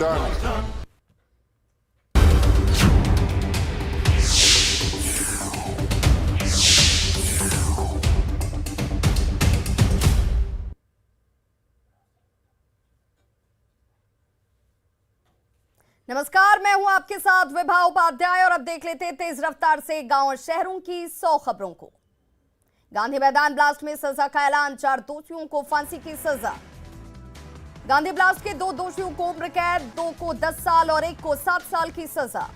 done. नमस्कार, मैं हूं आपके साथ विभा उपाध्याय और अब देख लेते हैं तेज रफ्तार से गांव और शहरों की 100 खबरों को। गांधी मैदान ब्लास्ट में सजा का ऐलान, 4 दोषियों को फांसी की सजा। गांधी ब्लास्ट के 2 दोषियों को उम्र कैद, 2 को 10 साल और 1 को 7 साल की सजा।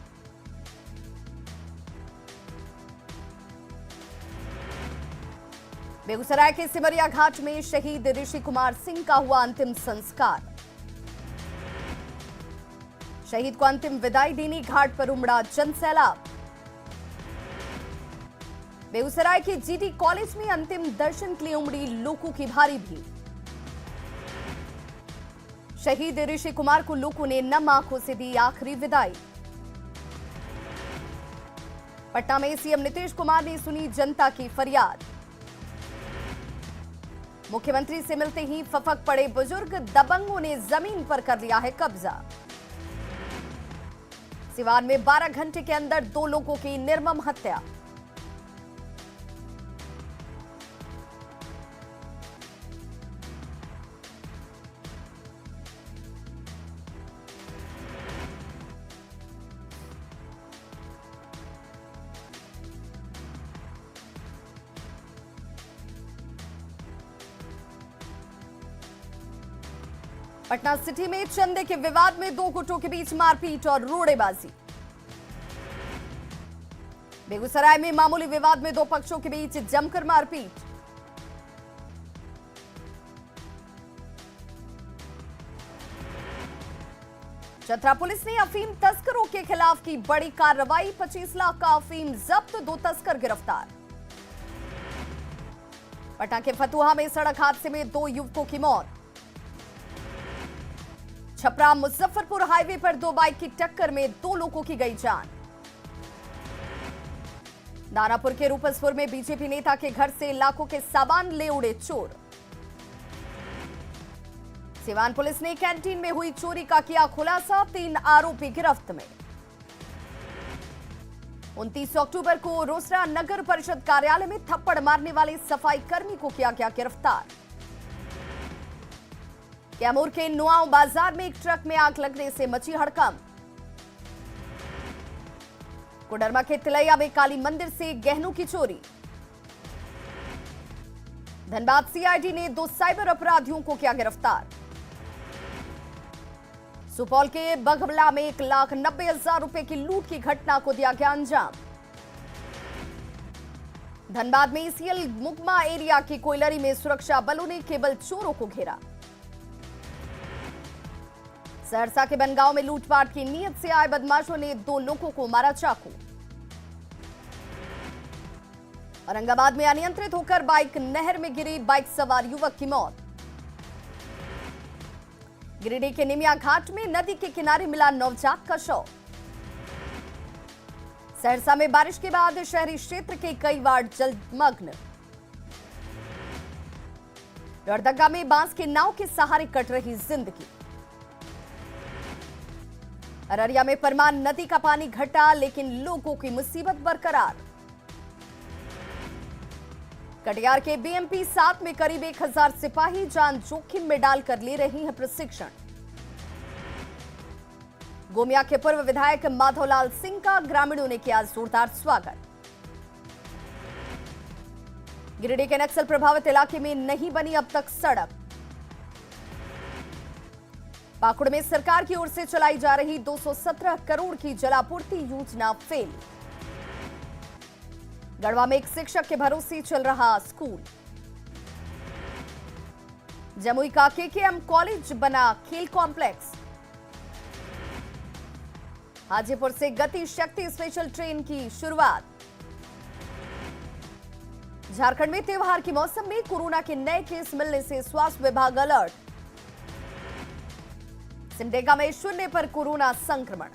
बेगूसराय के सिमरिया घाट में शहीद ऋषि कुमार सिंह का हुआ अंतिम संस्कार। शहीद को अंतिम विदाई देने घाट पर उमड़ा जनसैलाब। बेगूसराय के जीटी कॉलेज में अंतिम दर्शन के लिए उमड़ी लोगों की भारी भीड़। शहीद ऋषि कुमार को लोगों ने नम आंखों से दी आखिरी विदाई। पटना में सीएम नीतीश कुमार ने सुनी जनता की फरियाद। मुख्यमंत्री से मिलते ही फफक पड़े बुजुर्ग, दबंगों ने जमीन पर कर लिया है कब्जा। सिवान में 12 घंटे के अंदर 2 लोगों की निर्मम हत्या। पटना सिटी में चंदे के विवाद में 2 गुटों के बीच मारपीट और रोड़ेबाजी। बेगूसराय में मामूली विवाद में 2 पक्षों के बीच जमकर मारपीट। चतरा पुलिस ने अफीम तस्करों के खिलाफ की बड़ी कार्रवाई, 25 लाख का अफीम जब्त, 2 तस्कर गिरफ्तार। पटना के फतुहा में सड़क हादसे में 2 युवकों की मौत। छपरा मुजफ्फरपुर हाईवे पर 2 बाइक की टक्कर में 2 लोगों की गई जान। दानापुर के रूपसपुर में बीजेपी नेता के घर से लाखों के सामान ले उड़े चोर। सिवान पुलिस ने कैंटीन में हुई चोरी का किया खुलासा, 3 आरोपी गिरफ्त में। 29 अक्टूबर को रोसड़ा नगर परिषद कार्यालय में थप्पड़ मारने वाले सफाई कर्मी को किया गया गिरफ्तार। कैमूर के नुआव बाजार में एक ट्रक में आग लगने से मची हड़कंप। कोडरमा के तिलैया में काली मंदिर से गहनों की चोरी। धनबाद सीआईडी ने 2 साइबर अपराधियों को किया गिरफ्तार। सुपौल के बघबला में 1,90,000 रुपए की लूट की घटना को दिया गया अंजाम। धनबाद में ईसीएल मुगमा एरिया की कोयलरी में सुरक्षा बलों ने केवल चोरों को घेरा। सहरसा के बनगांव में लूटपाट की नीयत से आए बदमाशों ने 2 लोगों को मारा चाकू। औरंगाबाद में अनियंत्रित होकर बाइक नहर में गिरी, बाइक सवार युवक की मौत। गिरिडीह के निमिया घाट में नदी के किनारे मिला नवजात का शव। सहरसा में बारिश के बाद शहरी क्षेत्र के कई वार्ड जलमग्न। लोहरदगा में बांस के नाव के सहारे कट रही जिंदगी। अररिया में परमान नदी का पानी घटा, लेकिन लोगों की मुसीबत बरकरार। कटिहार के बीएमपी 7 में करीब 1000 सिपाही जान जोखिम में डालकर ले रही हैं प्रशिक्षण। गोमिया के पूर्व विधायक माधवलाल सिंह का ग्रामीणों ने किया जोरदार स्वागत। गिरिडीह के नक्सल प्रभावित इलाके में नहीं बनी अब तक सड़क। पाकुड़ में सरकार की ओर से चलाई जा रही 217 करोड़ की जलापूर्ति योजना फेल। गढ़वा में एक शिक्षक के भरोसे चल रहा स्कूल। जमुई का केकेएम कॉलेज बना खेल कॉम्प्लेक्स। हाजीपुर से गति शक्ति स्पेशल ट्रेन की शुरुआत। झारखंड में त्योहार के मौसम में कोरोना के नए केस मिलने से स्वास्थ्य विभाग अलर्ट। सिमडेगा में 0 पर कोरोना संक्रमण।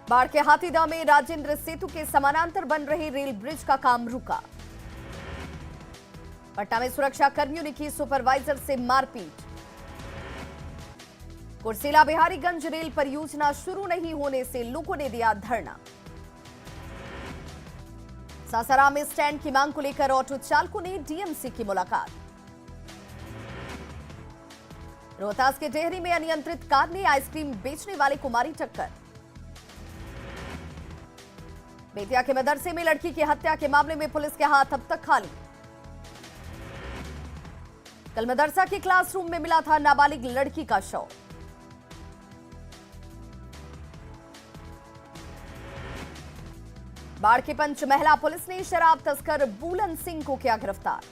बाढ़ के हाथीदह में राजेंद्र सेतु के समानांतर बन रहे रेल ब्रिज का काम रुका। पटना में सुरक्षा कर्मियों ने की सुपरवाइजर से मारपीट। कुर्सेला बिहारीगंज रेल परियोजना शुरू नहीं होने से लोगों ने दिया धरना। सासाराम में स्टैंड की मांग को लेकर ऑटो चालकों ने डीएमसी की मुलाकात। रोहतास के डेहरी में अनियंत्रित कार ने आइसक्रीम बेचने वाले को मारी टक्कर। बेतिया के मदरसे में लड़की की हत्या के मामले में पुलिस के हाथ अब तक खाली। कल मदरसा के क्लासरूम में मिला था नाबालिग लड़की का शव। बाढ़ के पंचमहला पुलिस ने शराब तस्कर बूलन सिंह को किया गिरफ्तार।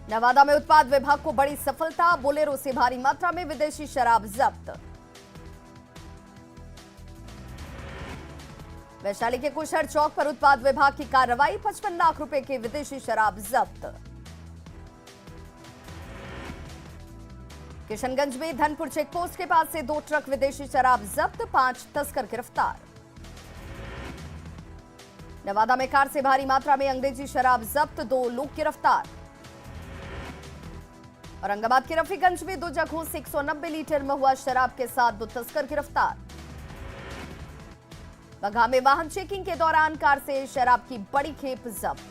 नवादा में उत्पाद विभाग को बड़ी सफलता, बोलेरो से भारी मात्रा में विदेशी शराब जब्त। वैशाली के कुशहर चौक पर उत्पाद विभाग की कार्रवाई, 55 लाख रुपए की विदेशी शराब जब्त। किशनगंज में धनपुर चेकपोस्ट के पास से 2 ट्रक विदेशी शराब जब्त, 5 तस्कर गिरफ्तार। नवादा में कार से भारी मात्रा में अंग्रेजी शराब जब्त, 2 लोग गिरफ्तार। औरंगाबाद के रफीगंज में 2 जगहों से 190 लीटर महुआ शराब के साथ 2 तस्कर गिरफ्तार। बगहा में वाहन चेकिंग के दौरान कार से शराब की बड़ी खेप जब्त।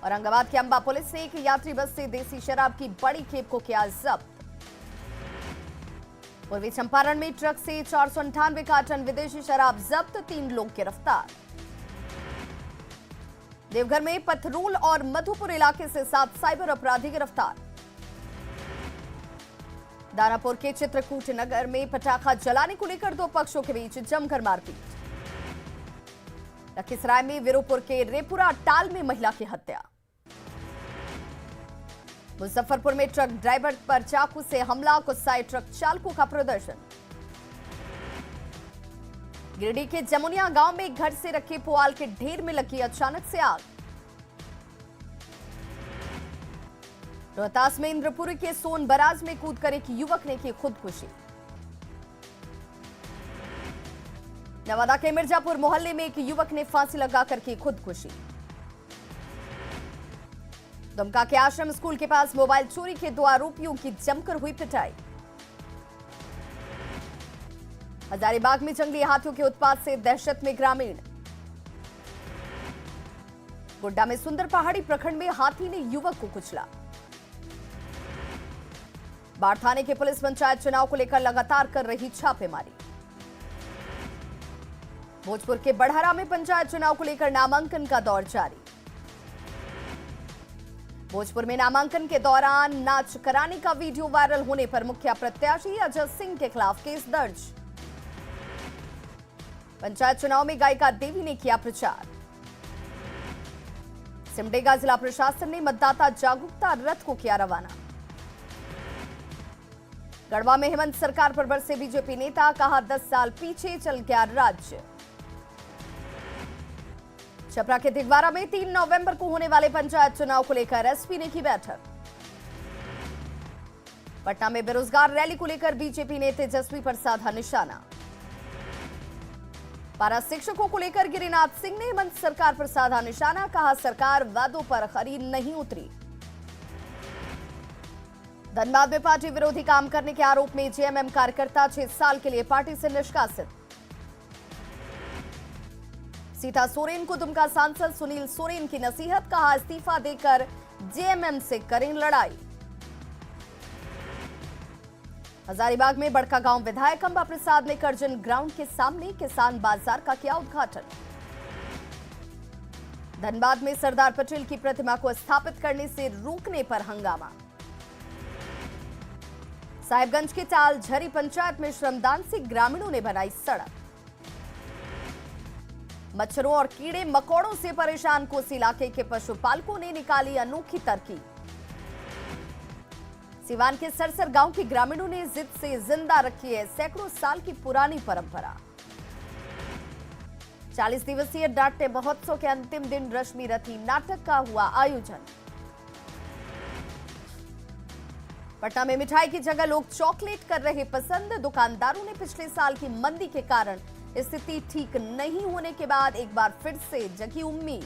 औरंगाबाद के अंबा पुलिस ने एक यात्री बस से देसी शराब की बड़ी खेप को किया जब्त। पूर्वी चंपारण में ट्रक से 498 कार्टन विदेशी शराब जब्त, 3 लोग गिरफ्तार। देवघर में पथरूल और मधुपुर इलाके से 7 साइबर अपराधी गिरफ्तार। दानापुर के चित्रकूट नगर में पटाखा जलाने को लेकर 2 पक्षों के बीच जमकर मारपीट। लखीसराय में वीरोपुर के रेपुरा टाल में महिला की हत्या। मुजफ्फरपुर में ट्रक ड्राइवर पर चाकू से हमला, गुस्साए ट्रक चालकों का प्रदर्शन। गिरिडीह के जमुनिया गांव में घर से रखे पुआल के ढेर में लगी अचानक से आग। रोहतास में इंद्रपुरी के सोन बराज में कूदकर एक युवक ने की खुदकुशी। नवादा के मिर्जापुर मोहल्ले में एक युवक ने फांसी लगाकर की खुदकुशी। दुमका के आश्रम स्कूल के पास मोबाइल चोरी के 2 आरोपियों की जमकर हुई पिटाई। हजारीबाग में जंगली हाथियों के उत्पात से दहशत में ग्रामीण। गोड्डा में सुंदर पहाड़ी प्रखंड में हाथी ने युवक को कुचला। बाढ़ थाने के पुलिस पंचायत चुनाव को लेकर लगातार कर रही छापेमारी। भोजपुर के बड़हरा में पंचायत चुनाव को लेकर नामांकन का दौर जारी। भोजपुर में नामांकन के दौरान नाच कराने का वीडियो वायरल होने पर मुखिया प्रत्याशी अजय सिंह के खिलाफ केस दर्ज। पंचायत चुनाव में गायिका देवी ने किया प्रचार। सिमडेगा जिला प्रशासन ने मतदाता जागरूकता रथ को किया रवाना। गढ़वा में हेमंत सरकार पर बरसे बीजेपी नेता, कहा 10 साल पीछे चल गया राज्य। छपरा के दिगवारा में 3 नवंबर को होने वाले पंचायत चुनाव को लेकर एसपी ने की बैठक। पटना में बेरोजगार रैली को लेकर बीजेपी ने तेजस्वी पर साधा निशाना। पारा शिक्षकों को लेकर गिरिनाथ सिंह ने हेमंत सरकार पर साधा निशाना, कहा सरकार वादों पर खरी नहीं उतरी। धनबाद में पार्टी विरोधी काम करने के आरोप में जेएमएम कार्यकर्ता 6 साल के लिए पार्टी से निष्कासित। सीता सोरेन को दुमका सांसद सुनील सोरेन की नसीहत, कहा इस्तीफा देकर जेएमएम से करें लड़ाई। हजारीबाग में बड़का गांव विधायक अंबा प्रसाद ने करजन ग्राउंड के सामने किसान बाजार का किया उद्घाटन। धनबाद में सरदार पटेल की प्रतिमा को स्थापित करने से रोकने पर हंगामा। साहिबगंज के चाल झरी पंचायत में श्रमदान से ग्रामीणों ने बनाई सड़क। मच्छरों और कीड़े मकोड़ों से परेशान कोसी इलाके के पशुपालकों ने निकाली अनोखी तरकीब। सिवान के सरसर गांव के ग्रामीणों ने जिद से जिंदा रखी है सैकड़ों साल की पुरानी परंपरा। 40 दिवसीय नाट्य महोत्सव के अंतिम दिन रश्मि रथी नाटक का हुआ आयोजन। पटना में मिठाई की जगह लोग चॉकलेट कर रहे पसंद। दुकानदारों ने पिछले साल की मंदी के कारण स्थिति ठीक नहीं होने के बाद एक बार फिर से जगी उम्मीद।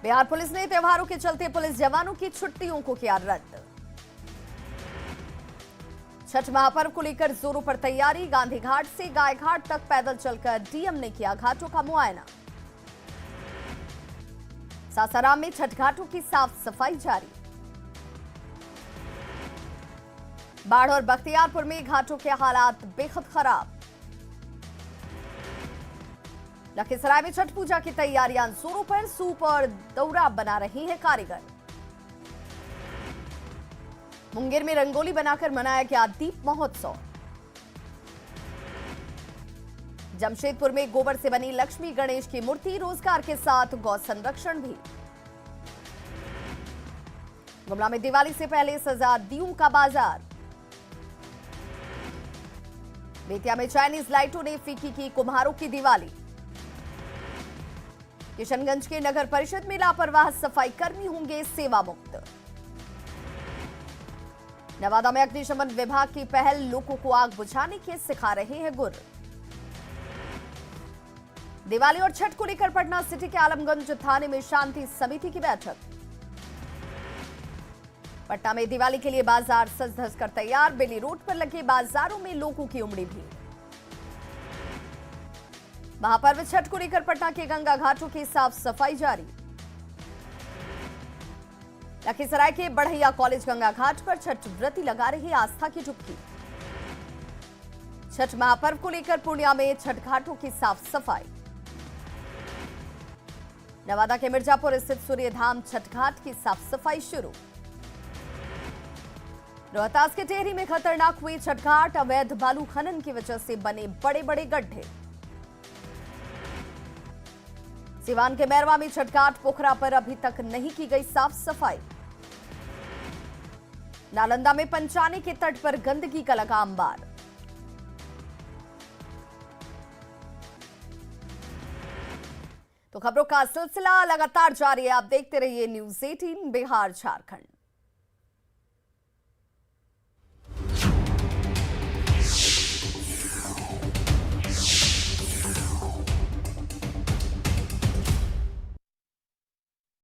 बिहार पुलिस ने त्योहारों के चलते पुलिस जवानों की छुट्टियों को किया रद्द। छठ महापर्व को लेकर जोरों पर तैयारी। गांधी घाट से गाय घाट तक पैदल चलकर डीएम ने किया घाटों का मुआयना। सासाराम में छठ घाटों की साफ सफाई जारी। बाढ़ और बख्तियारपुर में घाटों के हालात बेहद खराब। लखीसराय में छठ पूजा की तैयारियां जोरों पर। सूप और दौरा बना रहे हैं कारीगर। मुंगेर में रंगोली बनाकर मनाया गया दीप महोत्सव। जमशेदपुर में गोबर से बनी लक्ष्मी गणेश की मूर्ति। रोजगार के साथ गौ संरक्षण भी। गुमला में दिवाली से पहले सजा दीयों का बाजार। बेतिया में चाइनीज लाइटों ने फीकी की कुम्हारों की दिवाली। किशनगंज के नगर परिषद में लापरवाह सफाई कर्मी होंगे सेवा मुक्त। नवादा में अग्निशमन विभाग की पहल, लोगों को आग बुझाने के सिखा रहे हैं गुर। दिवाली और छठ को लेकर पटना सिटी के आलमगंज थाने में शांति समिति की बैठक। पटना में दिवाली के लिए बाजार सज धज कर तैयार। बेली रोड पर लगे बाजारों में लोगों की उमड़ी भीड़। महापर्व छठ को लेकर पटना के गंगा घाटों की साफ सफाई जारी। लखीसराय के बढ़ैया कॉलेज गंगा घाट पर छठ व्रती लगा रही आस्था की डुबकी। छठ महापर्व को लेकर पूर्णिया में छठ घाटों की साफ सफाई। नवादा के मिर्जापुर स्थित सूर्यधाम छठ घाट की साफ सफाई शुरू। रोहतास के टेहरी में खतरनाक हुई छठ घाट। अवैध बालू खनन की वजह से बने बड़े बड़े गड्ढे। सिवान के मैरवा में छठ घाट पोखरा पर अभी तक नहीं की गई साफ सफाई। नालंदा में पंचाने के तट पर गंदगी का लगा अंबार। तो खबरों का सिलसिला लगातार जारी है। आप देखते रहिए न्यूज़ 18 बिहार झारखंड।